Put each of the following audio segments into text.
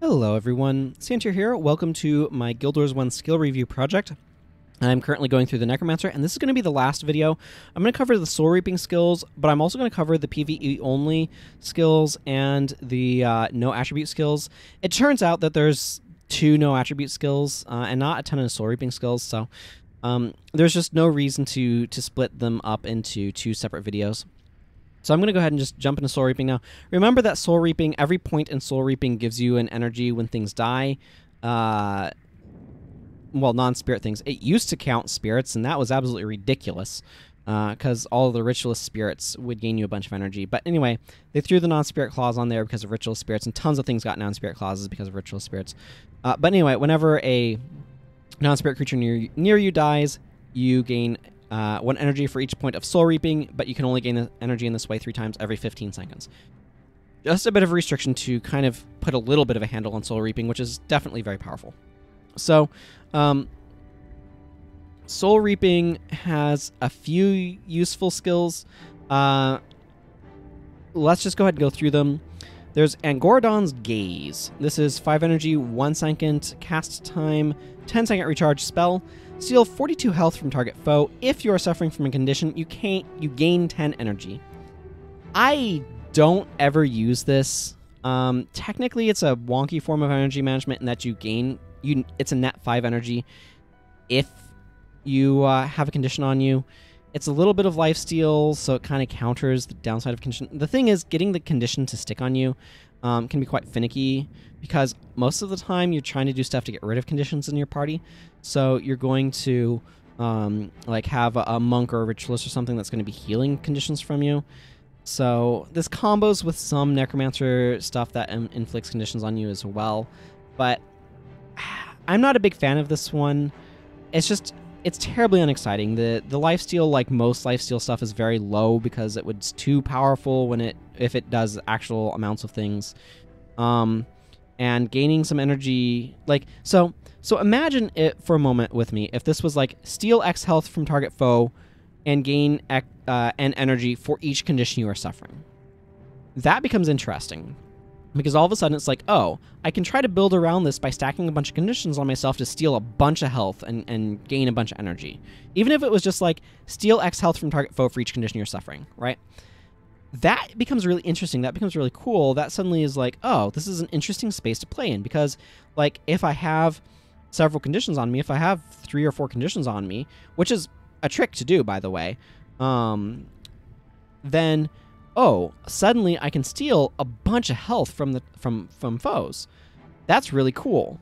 Hello everyone, Santier here. Welcome to my Guild Wars 1 skill review project. I'm currently going through the Necromancer, and this is going to be the last video. I'm going to cover the Soul Reaping skills, but I'm also going to cover the PvE-Only skills and the no attribute skills. It turns out that there's 2 no attribute skills and not a ton of Soul Reaping skills, so there's just no reason to split them up into 2 separate videos. So I'm going to go ahead and just jump into Soul Reaping now. Remember that Soul Reaping, every point in Soul Reaping gives you an energy when things die. Well, non-spirit things. It used to count spirits, and that was absolutely ridiculous because all of the ritualist spirits would gain you a bunch of energy. But anyway, they threw the non-spirit clause on there because of ritual spirits, and tons of things got non-spirit clauses because of ritual spirits. But anyway, whenever a non-spirit creature near you dies, you gain 1 energy for each point of Soul Reaping, but you can only gain the energy in this way 3 times every 15 seconds. Just a bit of a restriction to kind of put a little bit of a handle on Soul Reaping, which is definitely very powerful. So, Soul Reaping has a few useful skills. Let's just go ahead and go through them. There's Angoradon's Gaze. This is 5 energy, 1 second cast time, 10-second recharge spell. Steal 42 health from target foe. If you are suffering from a condition, you gain 10 energy. I don't ever use this. Technically, it's a wonky form of energy management in that it's a net 5 energy if you have a condition on you. It's a little bit of lifesteal, so it kind of counters the downside of condition. The thing is, getting the condition to stick on you can be quite finicky, because most of the time you're trying to do stuff to get rid of conditions in your party. So you're going to like have a monk or a ritualist or something that's going to be healing conditions from you. So this combos with some Necromancer stuff that inflicts conditions on you as well. But I'm not a big fan of this one. It's terribly unexciting. The lifesteal, like most lifesteal stuff, is very low because it's too powerful if it does actual amounts of things. And gaining some energy, like so imagine it for a moment with me. If this was like steal X health from target foe and gain N energy for each condition you are suffering. That becomes interesting, because all of a sudden it's like, oh, I can try to build around this by stacking a bunch of conditions on myself to steal a bunch of health and gain a bunch of energy. Even if it was just like, steal X health from target foe for each condition you're suffering, right? That becomes really interesting. That becomes really cool. That suddenly is like, oh, this is an interesting space to play in, because, like, if I have several conditions on me, if I have 3 or 4 conditions on me, which is a trick to do, by the way, then... oh, suddenly I can steal a bunch of health from foes. That's really cool.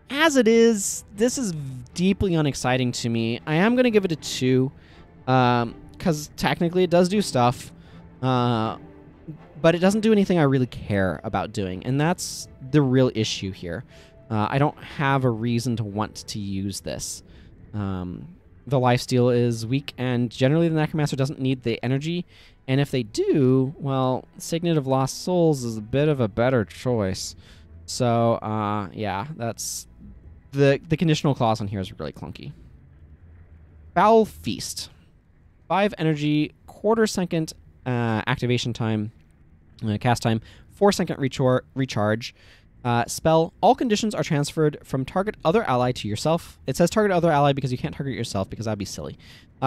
As it is, this is deeply unexciting to me. I am going to give it a 2, because technically it does do stuff, but it doesn't do anything I really care about doing, and that's the real issue here. I don't have a reason to want to use this. The lifesteal is weak, and generally the Necromancer doesn't need the energy. And if they do, well, Cygnet of Lost Souls is a bit of a better choice. So, yeah, that's... The conditional clause on here is really clunky. FAL Feast. 5 energy, quarter second activation time, cast time, 4-second recharge. Spell, all conditions are transferred from target other ally to yourself. It says target other ally because you can't target yourself, because that'd be silly.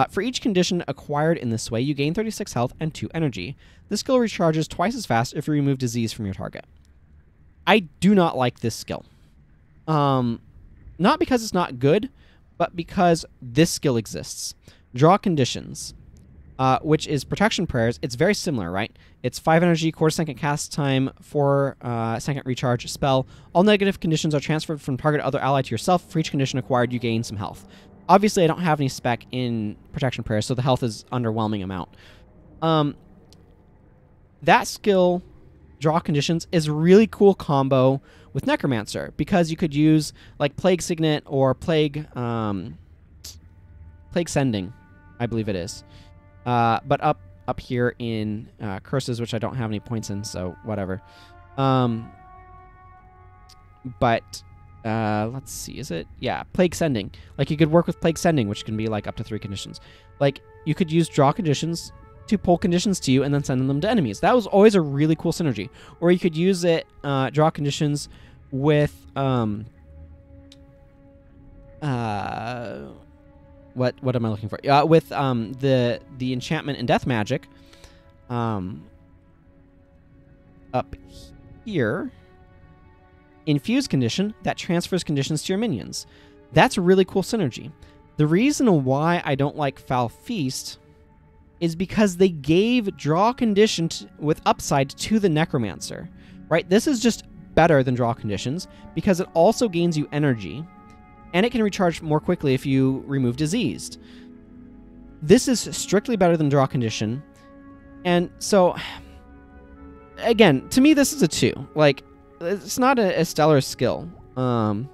For each condition acquired in this way, you gain 36 health and 2 energy. This skill recharges twice as fast if you remove disease from your target. I do not like this skill. Not because it's not good, but because this skill exists. Draw conditions, which is protection prayers. It's very similar, right? It's 5 energy, quarter second cast time, 4-second recharge spell. All negative conditions are transferred from target other ally to yourself. For each condition acquired, you gain some health. Obviously, I don't have any spec in protection prayers, so the health is underwhelming amount. That skill, draw conditions, is a really cool combo with Necromancer, because you could use like Plague Cygnet or Plague Sending, I believe it is. But up here in Curses, which I don't have any points in, so whatever. Let's see, is it? Yeah, Plague Sending. Like, you could work with Plague Sending, which can be like up to 3 conditions. Like, you could use draw conditions to pull conditions to you and then send them to enemies. That was always a really cool synergy. Or you could use it, draw conditions with what am I looking for? With the enchantment and death magic, up here, infuse condition that transfers conditions to your minions. That's a really cool synergy. The reason why I don't like FAL Feast is because they gave draw condition with upside to the Necromancer, right? This is just better than draw conditions because it also gains you energy, and it can recharge more quickly if you remove diseased. This is strictly better than draw condition, and so, again, to me, this is a 2. Like, it's not a stellar skill. I'm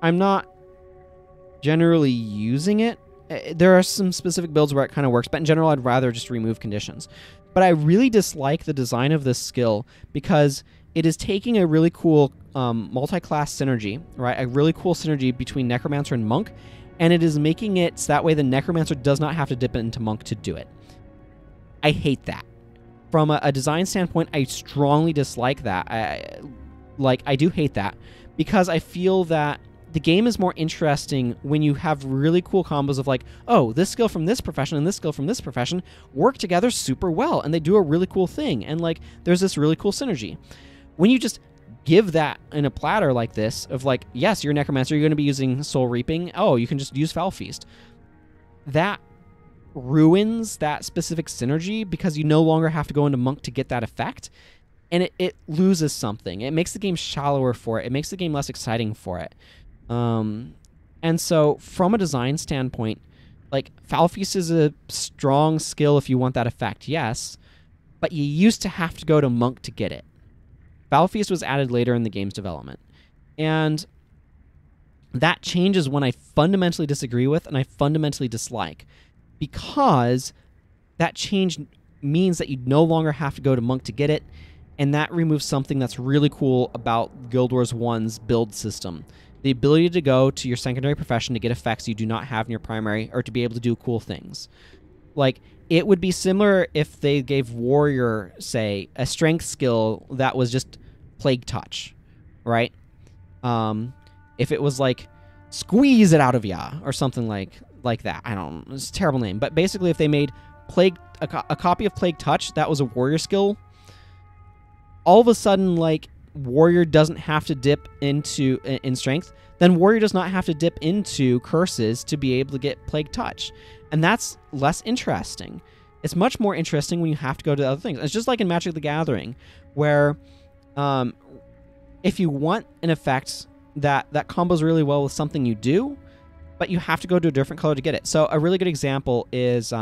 not generally using it. There are some specific builds where it kind of works, but in general, I'd rather just remove conditions. But I really dislike the design of this skill because it is taking a really cool multi-class synergy, right? A really cool synergy between Necromancer and Monk, and it is making it so that way the Necromancer does not have to dip into Monk to do it. I hate that. From a design standpoint, I strongly dislike that. I do hate that because I feel that the game is more interesting when you have really cool combos of like, oh, this skill from this profession and this skill from this profession work together super well, and they do a really cool thing, and like there's this really cool synergy. When you just give that in a platter like this of like, yes, you're a Necromancer, you're going to be using Soul Reaping, oh, you can just use FAL Feast. That ruins that specific synergy because you no longer have to go into Monk to get that effect, and it loses something. It makes the game shallower for it. It makes the game less exciting for it. And so from a design standpoint, like FAL Feast is a strong skill if you want that effect, yes, but you used to have to go to Monk to get it. FAL Feast was added later in the game's development, and that changes one I fundamentally disagree with and I fundamentally dislike, because that change means that you no longer have to go to Monk to get it, and that removes something that's really cool about Guild Wars 1's build system. The ability to go to your secondary profession to get effects you do not have in your primary, or to be able to do cool things. Like, it would be similar if they gave Warrior, say, a strength skill that was just Plague Touch, right? If it was like, squeeze it out of ya, or something like that. I don't know. It's a terrible name. But basically, if they made a copy of Plague Touch that was a Warrior skill, all of a sudden, like, Warrior doesn't have to dip into in strength, then Warrior does not have to dip into curses to be able to get Plague Touch. And that's less interesting. It's much more interesting when you have to go to other things. It's just like in Magic the Gathering, where if you want an effect that combos really well with something you do, but you have to go to a different color to get it. So a really good example is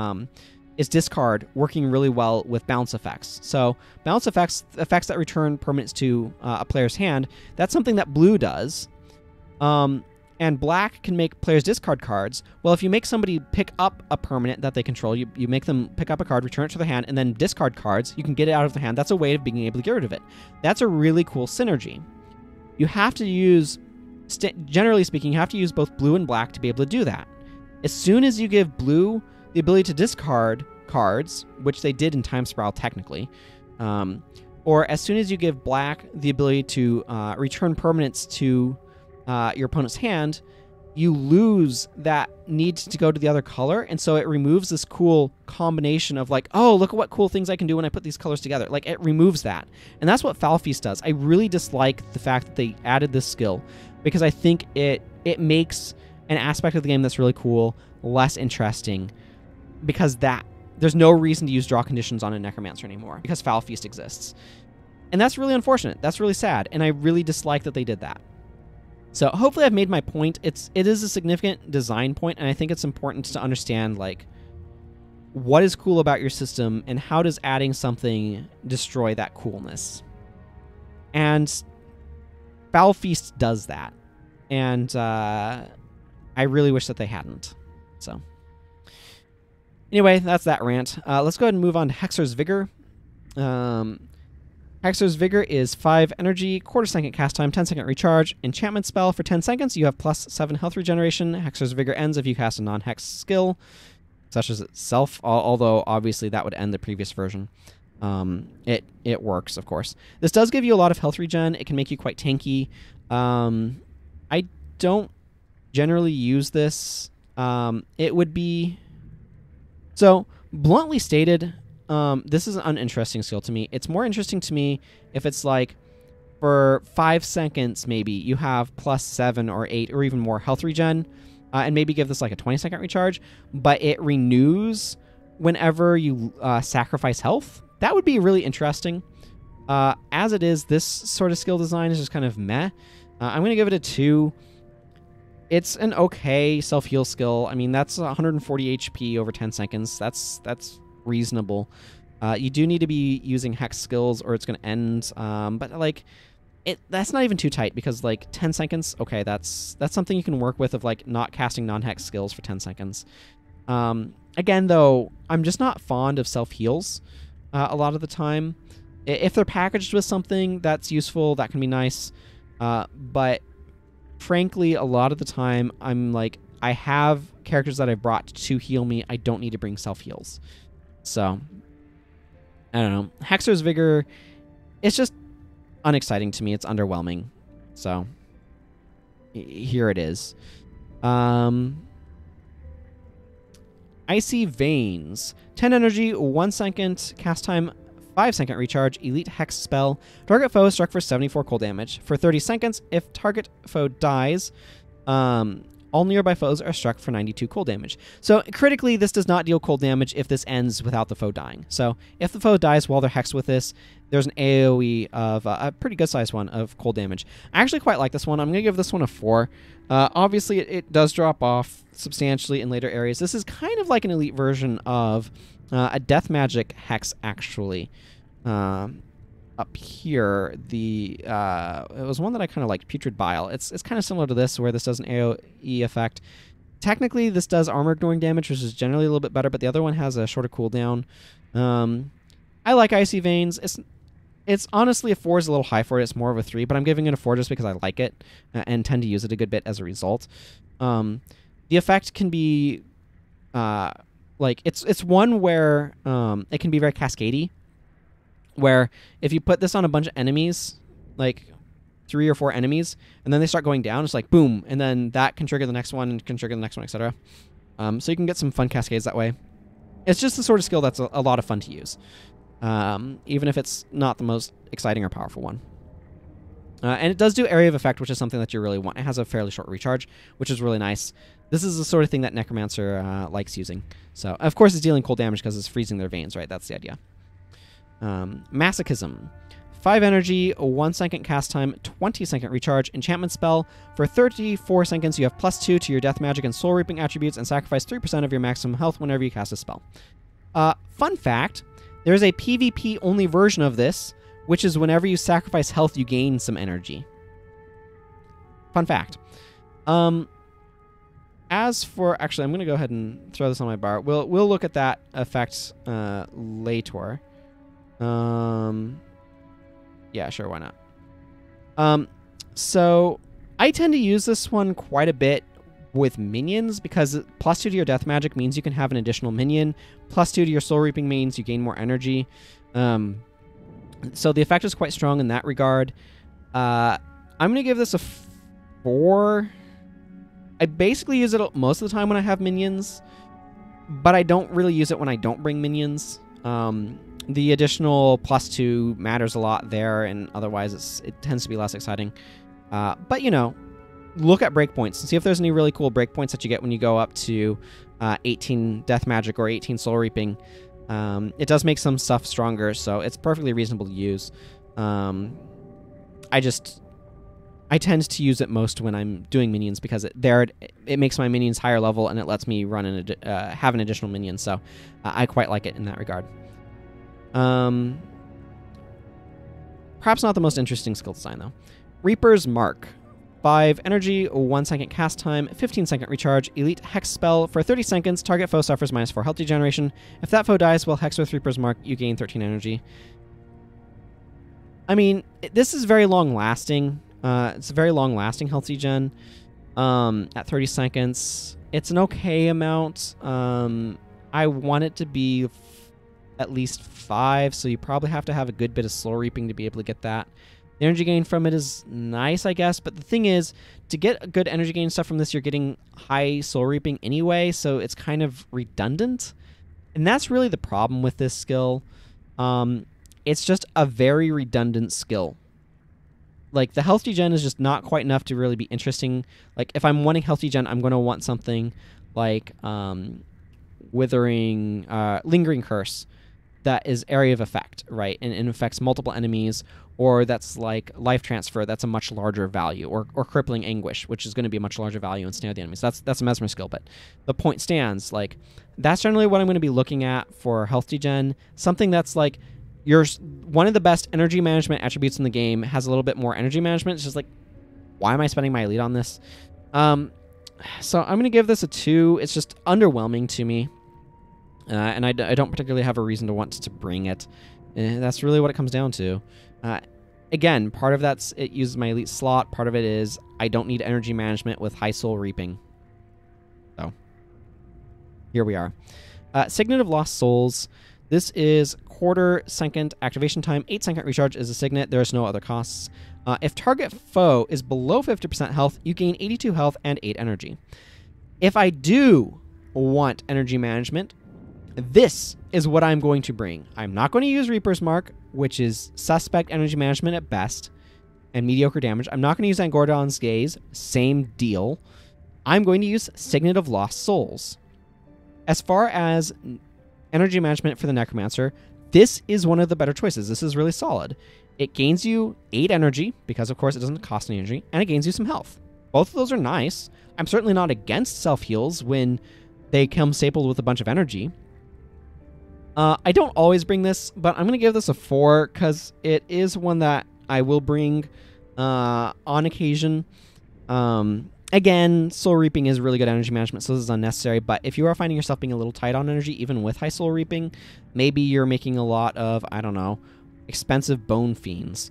discard working really well with bounce effects. So bounce effects that return permanents to a player's hand, that's something that blue does. And black can make players discard cards. Well, if you make somebody pick up a permanent that they control, you make them pick up a card, return it to their hand, and then discard cards, you can get it out of their hand. That's a way of being able to get rid of it. That's a really cool synergy. You have to use, generally speaking, you have to use both blue and black to be able to do that. As soon as you give blue the ability to discard cards, which they did in Time Spiral technically, or as soon as you give black the ability to return permanents to your opponent's hand, you lose that need to go to the other color, and so it removes this cool combination of like, oh, look at what cool things I can do when I put these colors together. Like, it removes that, and that's what FAL Feast does. I really dislike the fact that they added this skill, because I think it makes an aspect of the game that's really cool less interesting, because there's no reason to use draw conditions on a Necromancer anymore, because FAL Feast exists. And that's really unfortunate. That's really sad, and I really dislike that they did that. So hopefully I've made my point. It is a significant design point, and I think it's important to understand, like, what is cool about your system, and how does adding something destroy that coolness. And FAL Feast does that, and I really wish that they hadn't. So anyway, that's that rant. Let's go ahead and move on to Hexer's Vigor. Hexer's Vigor is 5 energy, quarter second cast time, 10-second recharge, enchantment spell for 10 seconds. You have plus 7 health regeneration. Hexer's Vigor ends if you cast a non-hex skill, such as itself, although obviously that would end the previous version. it works, of course. This does give you a lot of health regen. It can make you quite tanky. I don't generally use this. It would be... So, bluntly stated, this is an uninteresting skill to me. It's more interesting to me if it's like, for 5 seconds, maybe, you have plus 7 or 8 or even more health regen, and maybe give this like a 20-second recharge, but it renews whenever you sacrifice health. That would be really interesting. As it is, this sort of skill design is just kind of meh. I'm going to give it a 2. It's an okay self-heal skill. I mean, that's 140 HP over 10 seconds. That's reasonable. You do need to be using hex skills or it's going to end. But like, that's not even too tight because like 10 seconds, okay, that's something you can work with of like not casting non-hex skills for 10 seconds. Again, though, I'm just not fond of self-heals a lot of the time. If they're packaged with something that's useful, that can be nice. But frankly, a lot of the time, I'm like, I have characters that I brought to heal me. I don't need to bring self-heals. So, I don't know. Hexer's Vigor, it's just unexciting to me. It's underwhelming. So, here it is. Icy Veins. 10 energy, 1 second, cast time, 5-second recharge, elite hex spell. Target foe struck for 74 cold damage. For 30 seconds, if target foe dies, all nearby foes are struck for 92 cold damage. So critically, this does not deal cold damage if this ends without the foe dying. So if the foe dies while they're hexed with this, there's an AoE of a pretty good sized one of cold damage. I actually quite like this one. I'm going to give this one a 4. Obviously, it does drop off substantially in later areas. This is kind of like an elite version of a death magic hex, actually. Up here, it was one that I kind of liked, Putrid Bile. It's kind of similar to this, where this does an AoE effect. Technically, this does armor ignoring damage, which is generally a little bit better, but the other one has a shorter cooldown. I like Icy Veins. It's honestly, a 4 is a little high for it. It's more of a 3, but I'm giving it a 4 just because I like it and tend to use it a good bit as a result. The effect can be it's one where it can be very cascadey, where if you put this on a bunch of enemies, like 3 or 4 enemies, and then they start going down, it's like boom, and then that can trigger the next one and can trigger the next one, etc. So you can get some fun cascades that way. It's just the sort of skill that's a lot of fun to use, even if it's not the most exciting or powerful one. And it does do area of effect, which is something that you really want. It has a fairly short recharge, which is really nice. This is the sort of thing that Necromancer likes using. So, of course, it's dealing cold damage because it's freezing their veins, right? That's the idea. Masochism. 5 energy, 1 second cast time, 20-second recharge, enchantment spell. For 34 seconds, you have +2 to your death magic and soul reaping attributes and sacrifice 3% of your maximum health whenever you cast a spell. Fun fact, there's a PvP-only version of this, which is whenever you sacrifice health, you gain some energy. Fun fact. As for... Actually, I'm going to go ahead and throw this on my bar. We'll look at that effect later. Yeah, sure, why not? So I tend to use this one quite a bit with minions because +2 to your death magic means you can have an additional minion. +2 to your soul reaping means you gain more energy. So the effect is quite strong in that regard. I'm going to give this a 4. I basically use it most of the time when I have minions, but I don't really use it when I don't bring minions. The additional +2 matters a lot there, and otherwise it tends to be less exciting. But, you know, look at breakpoints and see if there's any really cool breakpoints that you get when you go up to 18 death magic or 18 soul reaping. It does make some stuff stronger, so it's perfectly reasonable to use. I tend to use it most when I'm doing minions because it makes my minions higher level and it lets me run have an additional minion, so I quite like it in that regard. Perhaps not the most interesting skill design, though. Reaper's Mark. 5 energy, 1 second cast time, 15-second recharge, elite hex spell. For 30 seconds, target foe suffers -4 health regeneration. If that foe dies while hexed with Reaper's Mark, you gain 13 energy. I mean, this is very long-lasting. It's a very long-lasting health regen at 30 seconds. It's an okay amount. I want it to be at least 5, so you probably have to have a good bit of soul reaping to be able to get that. The energy gain from it is nice, I guess, but the thing is, to get a good energy gain stuff from this, you're getting high soul reaping anyway, so it's kind of redundant. And that's really the problem with this skill. It's just a very redundant skill. Like, the health degen is just not quite enough to really be interesting. Like, if I'm wanting health degen, I'm going to want something like Withering, Lingering Curse that is area of effect, right? And it affects multiple enemies, or that's like Life Transfer, that's a much larger value, or Crippling Anguish, which is going to be a much larger value and snare the enemies. That's a Mesmer skill, but the point stands. Like, that's generally what I'm going to be looking at for health degen. Something that's like, one of the best energy management attributes in the game has a little bit more energy management. It's just like, why am I spending my elite on this? So I'm going to give this a 2. It's just underwhelming to me. And I don't particularly have a reason to want to bring it. That's really what it comes down to. Again, part of that's it uses my elite slot. Part of it is I don't need energy management with high soul reaping. So here we are. Cygnet of Lost Souls. This is 1/4 second activation time. 8 second recharge is a Cygnet. There's no other costs. If target foe is below 50% health, you gain 82 health and 8 energy. If I do want energy management, this is what I'm going to bring. I'm not going to use Reaper's Mark, which is suspect energy management at best and mediocre damage. I'm not going to use Angordon's Gaze. Same deal. I'm going to use Cygnet of Lost Souls. As far as energy management for the Necromancer, this is one of the better choices. This is really solid. It gains you 8 energy, because of course it doesn't cost any energy, and it gains you some health. Both of those are nice. I'm certainly not against self-heals when they come stapled with a bunch of energy. I don't always bring this, but I'm going to give this a 4 because it is one that I will bring on occasion. Again, soul reaping is really good energy management, so this is unnecessary, but if you are finding yourself being a little tight on energy, even with high soul reaping, maybe you're making a lot of, I don't know, expensive bone fiends.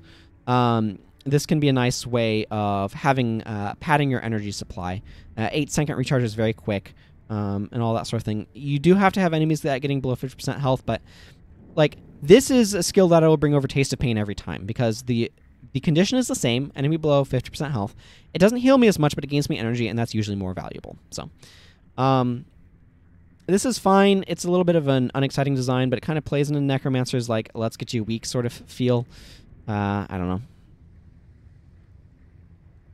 This can be a nice way of having padding your energy supply. 8 second recharge is very quick. And all that sort of thing. You do have to have enemies that are getting below 50% health, but like this is a skill that I will bring over Taste of Pain every time because the condition is the same, enemy below 50% health. It doesn't heal me as much, but it gains me energy, and that's usually more valuable. So this is fine. It's a little bit of an unexciting design, but it kind of plays into Necromancer's like let's get you weak sort of feel. I don't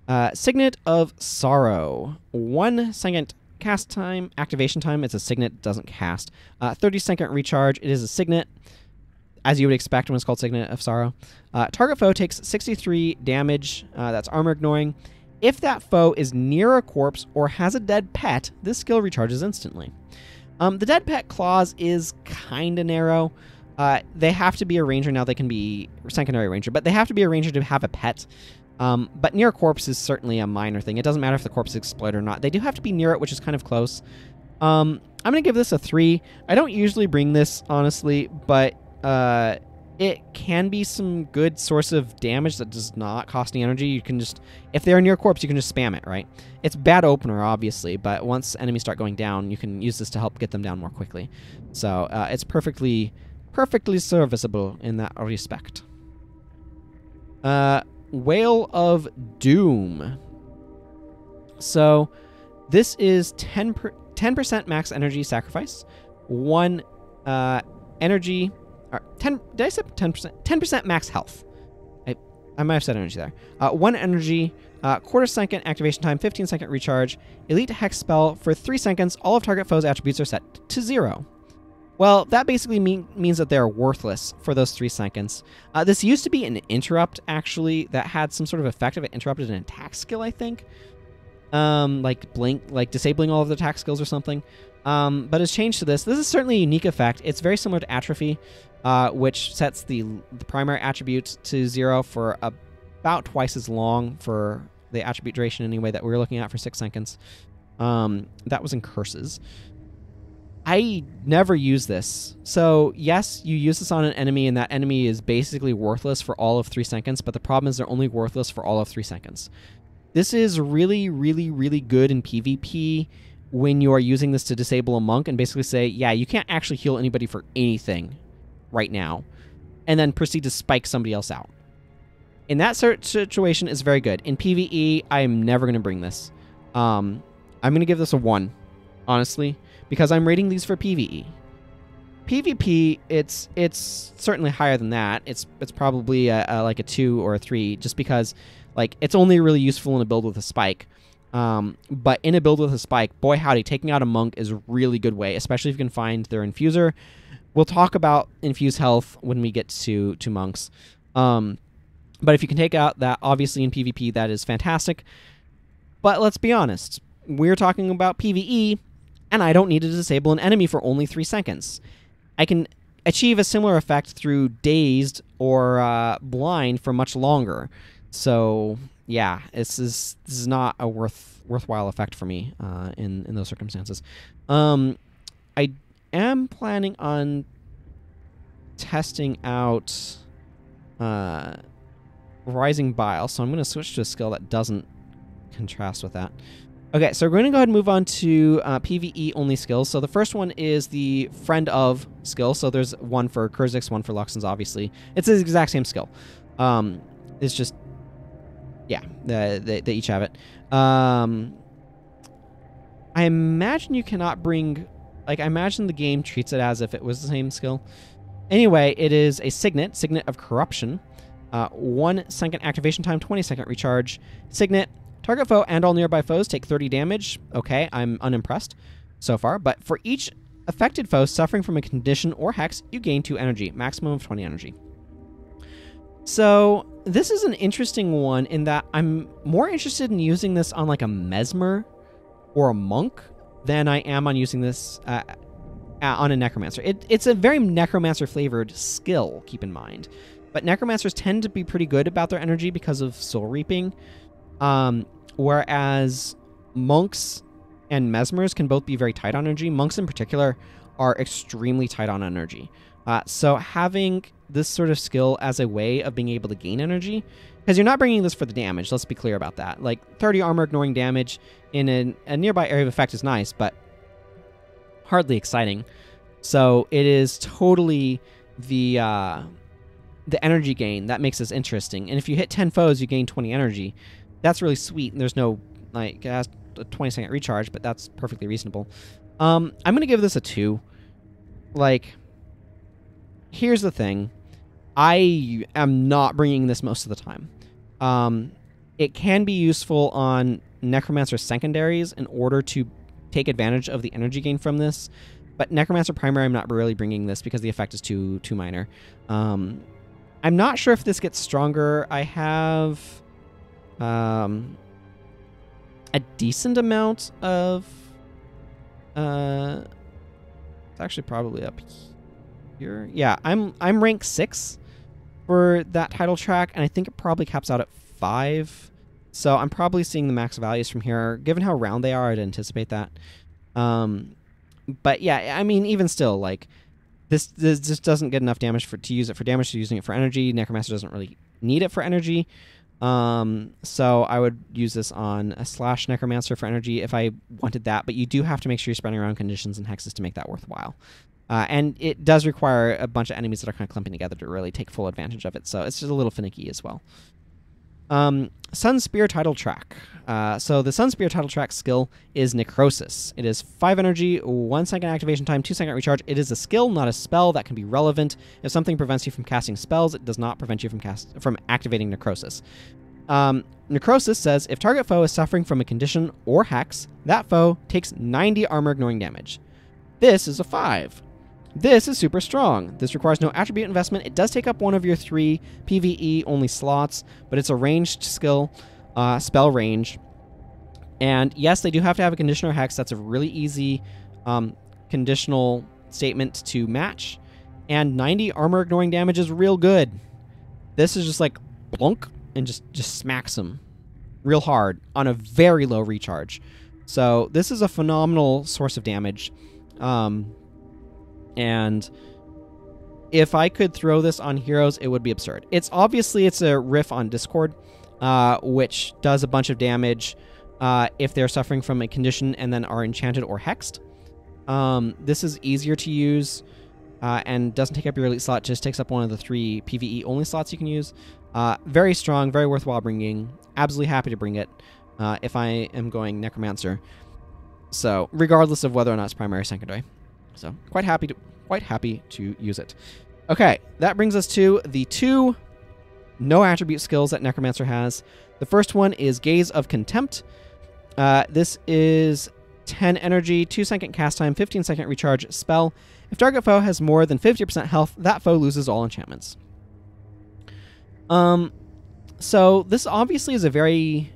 know. Cygnet of Sorrow. 1 second cast time, activation time. It's a Cygnet, doesn't cast. 30 second recharge. It is a Cygnet, as you would expect when it's called Cygnet of Sorrow. Target foe takes 63 damage. That's armor ignoring. If that foe is near a corpse or has a dead pet, this skill recharges instantly. The dead pet clause is kind of narrow. They have to be a ranger. Now they can be secondary ranger, but they have to be a ranger to have a pet. But near a corpse is certainly a minor thing. It doesn't matter if the corpse is exploited or not. They do have to be near it, which is kind of close. I'm going to give this a 3. I don't usually bring this, honestly, but it can be some good source of damage that does not cost any energy. You can just, if they're near a corpse, you can just spam it, right? It's bad opener, obviously, but once enemies start going down, you can use this to help get them down more quickly. So it's perfectly serviceable in that respect. Whale of Doom. So this is 10% max energy sacrifice, 1 energy, or 10, did I say 10%? 10% max health. I might have said energy there. 1 energy, 1/4 second activation time, 15 second recharge, elite hex spell for 3 seconds. All of target foes' attributes are set to 0. Well, that basically means that they're worthless for those 3 seconds. This used to be an interrupt, actually, that had some sort of effect if it interrupted an attack skill, I think. Like blink, like disabling all of the attack skills or something. But it's changed to this. This is certainly a unique effect. It's very similar to Atrophy, which sets the primary attribute to 0 for about twice as long for the attribute duration anyway that we were looking at for 6 seconds. That was in Curses. I never use this. So yes, you use this on an enemy, and that enemy is basically worthless for all of 3 seconds, but the problem is they're only worthless for all of 3 seconds. This is really, really, really good in PvP when you are using this to disable a monk and basically say, yeah, you can't actually heal anybody for anything right now, and then proceed to spike somebody else out. In that situation, it's very good. In PvE, I'm never going to bring this. I'm going to give this a 1, honestly, because I'm rating these for PvE. PvP, it's certainly higher than that. It's probably like a 2 or a 3, just because like it's only really useful in a build with a spike. But in a build with a spike, boy howdy, taking out a monk is a really good way, especially if you can find their infuser. We'll talk about infuse health when we get to monks. But if you can take out that, obviously in PvP, that is fantastic. But let's be honest, we're talking about PvE, and I don't need to disable an enemy for only 3 seconds. I can achieve a similar effect through Dazed or Blind for much longer. So yeah, this is not a worthwhile effect for me in those circumstances. I am planning on testing out Rising Bile, so I'm going to switch to a skill that doesn't contrast with that. Okay, so we're going to go ahead and move on to PvE-only skills. So the first one is the Friend of skill. So there's one for Kurzix, one for Luxons, obviously. It's the exact same skill. It's just, yeah, they each have it. I imagine you cannot bring, like, I imagine the game treats it as if it was the same skill. Anyway, it is a Cygnet, Cygnet of Corruption. 1 second activation time, 20-second recharge. Cygnet, target foe and all nearby foes take 30 damage. Okay, I'm unimpressed so far. But for each affected foe suffering from a condition or hex, you gain 2 energy, maximum of 20 energy. So this is an interesting one in that I'm more interested in using this on like a Mesmer or a Monk than I am on using this on a Necromancer. It's a very Necromancer-flavored skill, keep in mind. But Necromancers tend to be pretty good about their energy because of Soul Reaping. Whereas Monks and Mesmers can both be very tight on energy. Monks in particular are extremely tight on energy. So having this sort of skill as a way of being able to gain energy, because you're not bringing this for the damage, let's be clear about that. Like 30 armor ignoring damage in a nearby area of effect is nice, but hardly exciting. So it is totally the energy gain that makes this interesting. And if you hit 10 foes, you gain 20 energy. That's really sweet, and there's no, like, it has a 20-second recharge, but that's perfectly reasonable. I'm going to give this a 2. Like, here's the thing. I am not bringing this most of the time. It can be useful on Necromancer secondaries in order to take advantage of the energy gain from this, but Necromancer primary, I'm not really bringing this because the effect is too minor. I'm not sure if this gets stronger. I have a decent amount of it's actually probably up here. Yeah, I'm rank 6 for that title track, and I think it probably caps out at 5. So I'm probably seeing the max values from here. Given how round they are, I'd anticipate that. But yeah, I mean, even still, like, this just doesn't get enough damage to use it for damage, so using it for energy. Necromancer doesn't really need it for energy. So I would use this on a slash Necromancer for energy if I wanted that, but you do have to make sure you're spreading around conditions and hexes to make that worthwhile. And it does require a bunch of enemies that are kind of clumping together to really take full advantage of it, so it's just a little finicky as well. Sunspear title track. So the Sunspear title track skill is Necrosis. It is 5 energy, 1 second activation time, 2 second recharge. It is a skill, not a spell, that can be relevant. If something prevents you from casting spells, it does not prevent you from activating Necrosis. Necrosis says, if target foe is suffering from a condition or hex, that foe takes 90 armor ignoring damage. This is a 5. This is super strong. This requires no attribute investment. It does take up one of your 3 PvE-only slots, but it's a ranged skill, spell range. And yes, they do have to have a condition or hex. That's a really easy conditional statement to match. And 90 armor ignoring damage is real good. This is just like blunk and just smacks them real hard on a very low recharge. So this is a phenomenal source of damage. And if I could throw this on heroes, it would be absurd. It's a riff on Discord, which does a bunch of damage if they're suffering from a condition and then are enchanted or hexed. This is easier to use and doesn't take up your elite slot, just takes up one of the 3 PvE-only slots you can use. Very strong, very worthwhile bringing. Absolutely happy to bring it if I am going Necromancer. So, regardless of whether or not it's primary or secondary. So, quite happy to use it. Okay, that brings us to the 2 no attribute skills that Necromancer has. The first one is Gaze of Contempt. This is 10 energy, 2-second cast time, 15-second recharge spell. If target foe has more than 50% health, that foe loses all enchantments. So this obviously is a very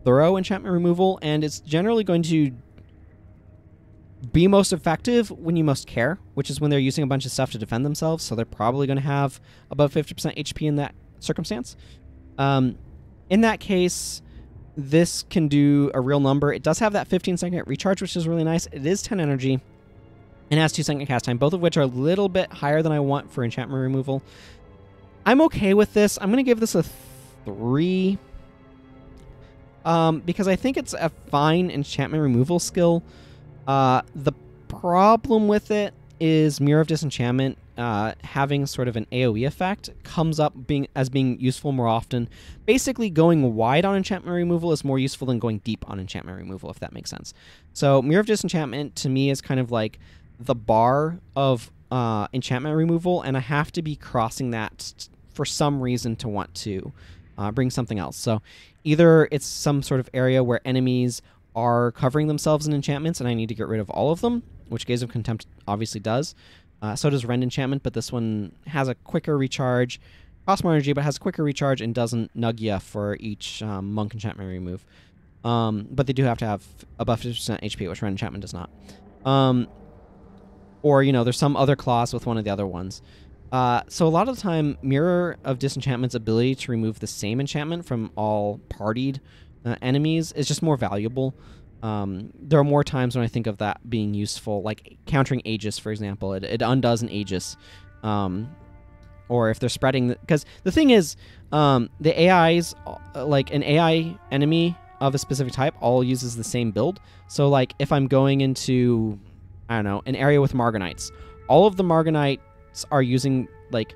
thorough enchantment removal, and it's generally going to be most effective when you most care, which is when they're using a bunch of stuff to defend themselves, so they're probably going to have above 50% HP in that circumstance. In that case, this can do a real number. It does have that 15-second recharge, which is really nice. It is 10 energy, and has 2-second cast time, both of which are a little bit higher than I want for enchantment removal. I'm okay with this. I'm going to give this a 3, because I think it's a fine enchantment removal skill. The problem with it is Mirror of Disenchantment having sort of an AoE effect comes up as being useful more often. Basically, going wide on enchantment removal is more useful than going deep on enchantment removal, if that makes sense. So Mirror of Disenchantment to me is kind of like the bar of enchantment removal, and I have to be crossing that for some reason to want to bring something else. So either it's some sort of area where enemies are covering themselves in enchantments and I need to get rid of all of them, which Gaze of Contempt obviously does. So does Rend Enchantment, but this one has a quicker recharge, costs more energy, but has a quicker recharge and doesn't nug you for each monk enchantment remove. But they do have to have above 50% HP, which Rend Enchantment does not. Or, you know, there's some other clause with one of the other ones. So a lot of the time, Mirror of Disenchantment's ability to remove the same enchantment from all partied enemies is just more valuable. There are more times when I think of that being useful, like countering Aegis, for example. It undoes an Aegis. Or if they're spreading... Because the thing is, the AIs, like an AI enemy of a specific type, all uses the same build. So like if I'm going into, I don't know, an area with Margonites, all of the Margonites are using, like,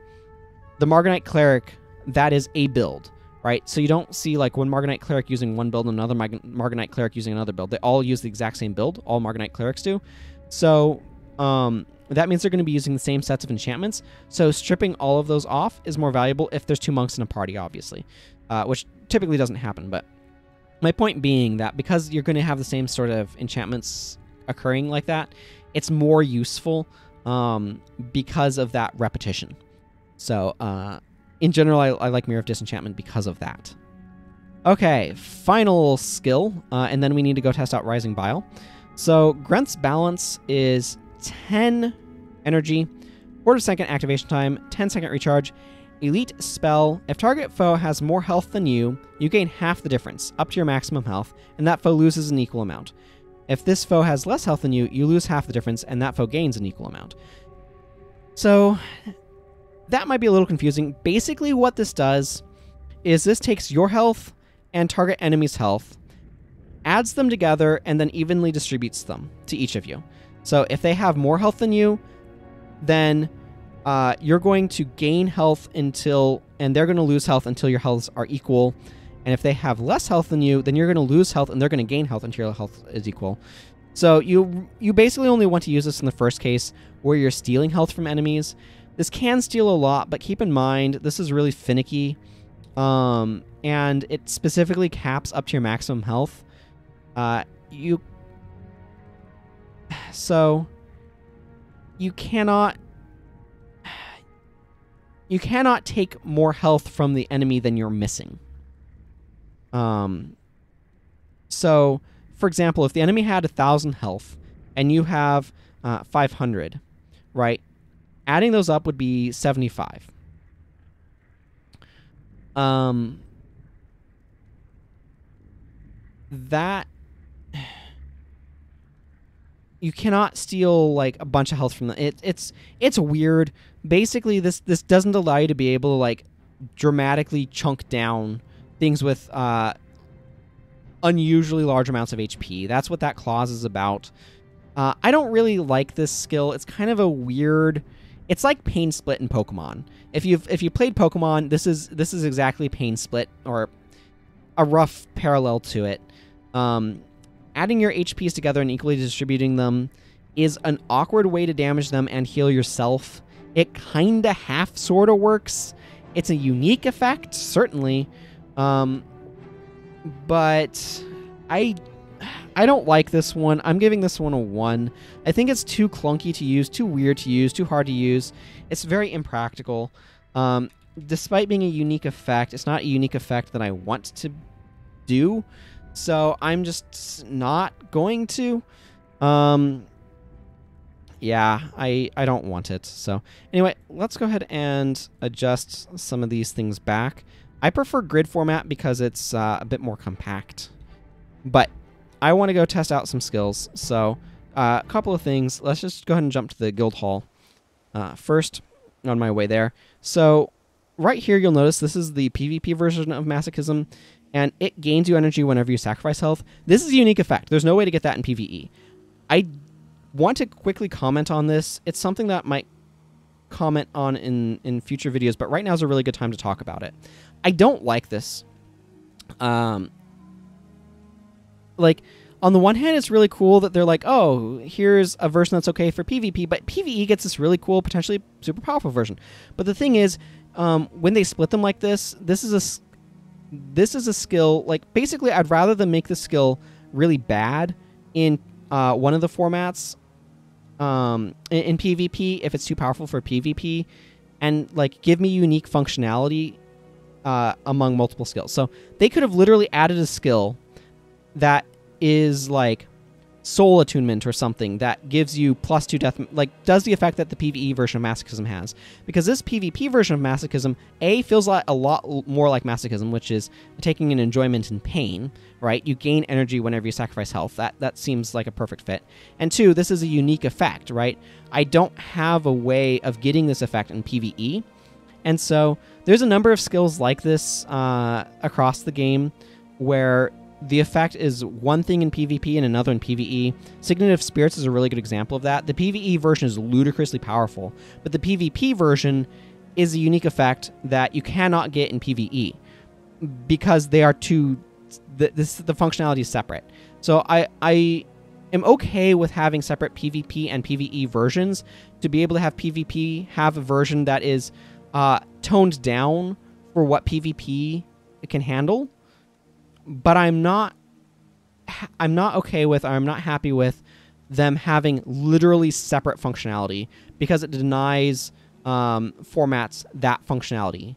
the Margonite Cleric, that is a build. Right, so you don't see like one Margonite Cleric using one build and another Margonite Cleric using another build. They all use the exact same build. All Margonite Clerics do. So that means they're going to be using the same sets of enchantments. So stripping all of those off is more valuable if there's 2 monks in a party, obviously, which typically doesn't happen. But my point being that because you're going to have the same sort of enchantments occurring like that, it's more useful because of that repetition. So in general, I like Mirror of Disenchantment because of that. Okay, final skill, and then we need to go test out Rising Bile. So Grunt's Balance is 10 energy, 1/4-second activation time, 10-second recharge, elite spell. If target foe has more health than you gain half the difference, up to your maximum health, and that foe loses an equal amount. If this foe has less health than you lose half the difference, and that foe gains an equal amount. So that might be a little confusing. Basically what this does is this takes your health and target enemy's health, adds them together, and then evenly distributes them to each of you. So if they have more health than you, then you're going to gain health and they're going to lose health until your healths are equal. And if they have less health than you, then you're going to lose health and they're going to gain health until your health is equal. So you basically only want to use this in the first case where you're stealing health from enemies. This can steal a lot, but keep in mind, this is really finicky, and it specifically caps up to your maximum health. So you cannot take more health from the enemy than you're missing. So, for example, if the enemy had 1,000 health and you have 500, right? Adding those up would be 75. That you cannot steal like a bunch of health from them. It's weird. Basically, this doesn't allow you to be able to like dramatically chunk down things with unusually large amounts of HP. That's what that clause is about. I don't really like this skill. It's kind of a weird It's like Pain Split in Pokemon. If you played Pokemon, this is exactly Pain Split, or a rough parallel to it. Adding your HPs together and equally distributing them is an awkward way to damage them and heal yourself. It kinda half sorta works. It's a unique effect, certainly, but I don't like this one. I'm giving this one a 1. I think it's too clunky to use, too weird to use, too hard to use. It's very impractical. Despite being a unique effect, it's not a unique effect that I want to do, so I'm just not going to. Yeah, I don't want it. So anyway, let's go ahead and adjust some of these things back. I prefer grid format because it's a bit more compact, but I want to go test out some skills. So a couple of things. Let's just go ahead and jump to the guild hall first on my way there. So right here, you'll notice this is the PvP version of Masochism, and it gains you energy whenever you sacrifice health. This is a unique effect. There's no way to get that in PvE. I want to quickly comment on this. It's something that might comment on in future videos, but right now is a really good time to talk about it. I don't like this. Like, on the one hand, it's really cool that they're like, oh, here's a version that's okay for PvP, but PvE gets this really cool, potentially super powerful version. But the thing is, when they split them like this is a skill, like, basically, I'd rather them make the skill really bad in one of the formats, in PvP, if it's too powerful for PvP, and, like, give me unique functionality among multiple skills. So they could have literally added a skill that is like soul attunement or something that gives you +2 death, like does the effect that the PvE version of Masochism has. Because this PvP version of Masochism, feels like a lot more like Masochism, which is taking an enjoyment in pain, right? You gain energy whenever you sacrifice health. That seems like a perfect fit. And 2, this is a unique effect, right? I don't have a way of getting this effect in PvE. And so there's a number of skills like this across the game where the effect is one thing in PvP and another in PvE. Cygnet of Spirits is a really good example of that. The PvE version is ludicrously powerful, but the PvP version is a unique effect that you cannot get in PvE because they are the functionality is separate. So I am okay with having separate PvP and PvE versions to be able to have PvP have a version that is toned down for what PvP can handle. But I'm not okay with, or I'm not happy with them having literally separate functionality because it denies formats that functionality.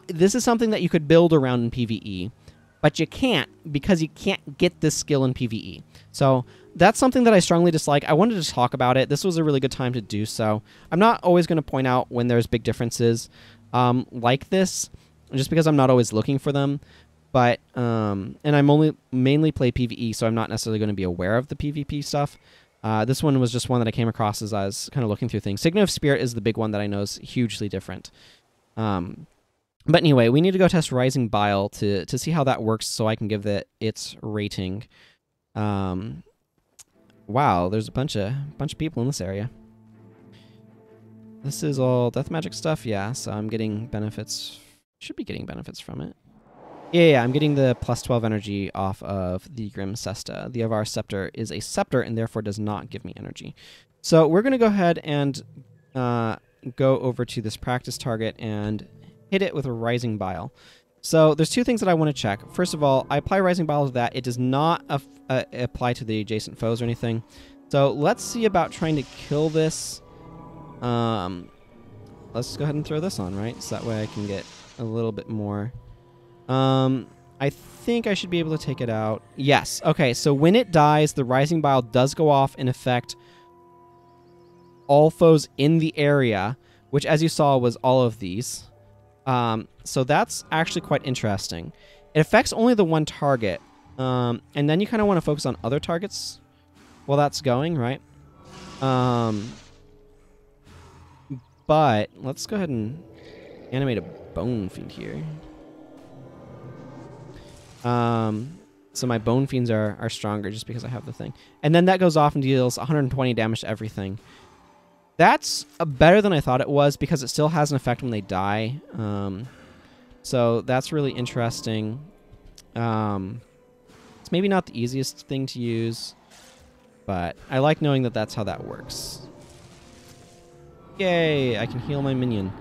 This is something that you could build around in PvE, but you can't because you can't get this skill in PvE. So that's something that I strongly dislike. I wanted to talk about it. This was a really good time to do so. I'm not always going to point out when there's big differences like this, just because I'm not always looking for them. But, and I'm mainly play PvE, so I'm not necessarily going to be aware of the PvP stuff. This one was just one that I came across as I was kind of looking through things. Cygnet of Spirit is the big one that I know is hugely different. But anyway, we need to go test Rising Bile to see how that works so I can give it its rating. Wow, there's a bunch of people in this area. This is all death magic stuff, yeah, so I'm getting benefits. Should be getting benefits from it. Yeah, I'm getting the +12 energy off of the Grim Cesta. The Avar Scepter is a scepter and therefore does not give me energy. So we're going to go ahead and go over to this practice target and hit it with a Rising Bile. So there's 2 things that I want to check. First of all, I apply Rising Bile to that. It does not apply to the adjacent foes or anything. So let's see about trying to kill this. Let's go ahead and throw this on, right? So that way I can get a little bit more. I think I should be able to take it out. Yes. Okay, so when it dies, the Rising Bile does go off and affect all foes in the area, which, as you saw, was all of these. So that's actually quite interesting. It affects only the one target, and then you kind of want to focus on other targets while that's going, right? But let's go ahead and animate a Bone Fiend here. So my Bone Fiends are stronger just because I have the thing. And then that goes off and deals 120 damage to everything. That's better than I thought it was because it still has an effect when they die. So that's really interesting. It's maybe not the easiest thing to use, but I like knowing that that's how that works. Yay, I can heal my minion.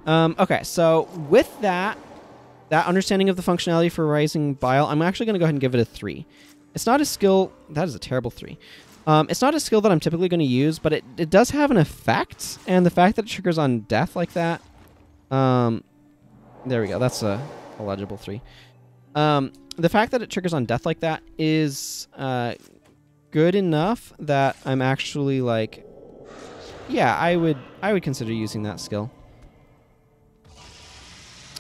Okay, so with that understanding of the functionality for Rising Bile, I'm actually going to go ahead and give it a 3. It's not a skill... That is a terrible 3. It's not a skill that I'm typically going to use, but it does have an effect, and the fact that it triggers on death like that... there we go, that's a legible 3. The fact that it triggers on death like that is good enough that I'm actually like... Yeah, I would consider using that skill.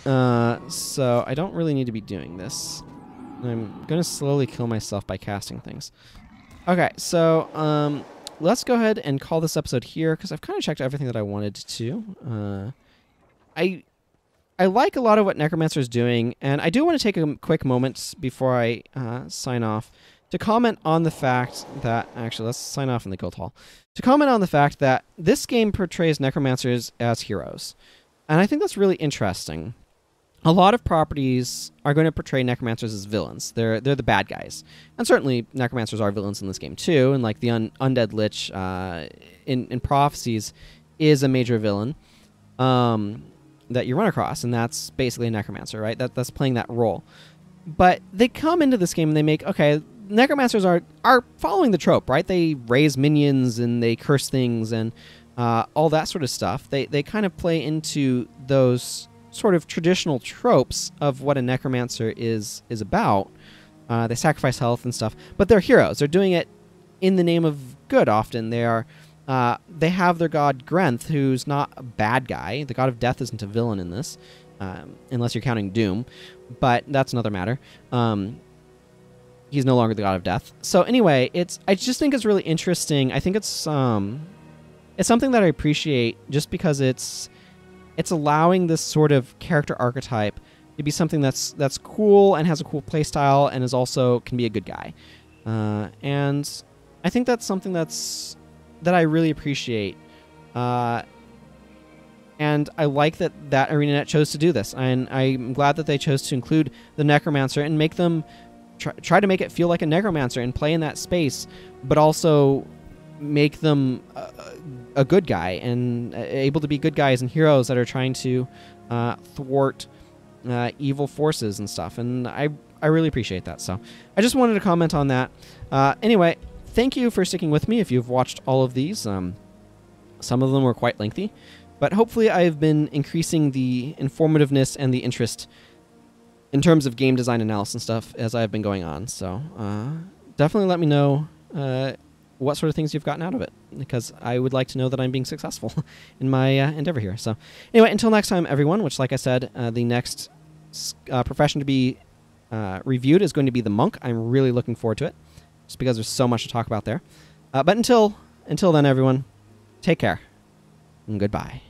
So I don't really need to be doing this. I'm going to slowly kill myself by casting things. Okay, so let's go ahead and call this episode here because I've kind of checked everything that I wanted to. I like a lot of what Necromancer is doing, and I do want to take a quick moment before I sign off to comment on the fact that... Actually, let's sign off in the guild hall. To comment on the fact that this game portrays Necromancers as heroes. And I think that's really interesting. A lot of properties are going to portray Necromancers as villains. They're the bad guys. And certainly, Necromancers are villains in this game too, and like the Undead Lich in Prophecies is a major villain that you run across, and that's basically a Necromancer, right? That's playing that role. But they come into this game and they make... Okay, Necromancers are following the trope, right? They raise minions and they curse things and all that sort of stuff. They kind of play into those sort of traditional tropes of what a Necromancer is about. They sacrifice health and stuff, but they're heroes. They're doing it in the name of good often. They have their god Grenth, who's not a bad guy. The god of death isn't a villain in this, unless you're counting Doom, but that's another matter. He's no longer the god of death. So anyway, I just think it's really interesting. I think it's something that I appreciate just because it's allowing this sort of character archetype to be something that's cool and has a cool play style and is also can be a good guy. And I think that's something that I really appreciate. And I like that ArenaNet chose to do this. And I'm glad that they chose to include the Necromancer and make them try to make it feel like a Necromancer and play in that space, but also make them a good guy and able to be good guys and heroes that are trying to thwart evil forces and stuff. And I really appreciate that. So I just wanted to comment on that. Anyway, thank you for sticking with me if you've watched all of these. Some of them were quite lengthy, but hopefully I've been increasing the informativeness and the interest in terms of game design analysis and stuff as I've been going on. So definitely let me know what sort of things you've gotten out of it, because I would like to know that I'm being successful in my endeavor here. So anyway, until next time, everyone, which, like I said, the next profession to be reviewed is going to be the monk. I'm really looking forward to it, just because there's so much to talk about there. But until then, everyone, take care and goodbye.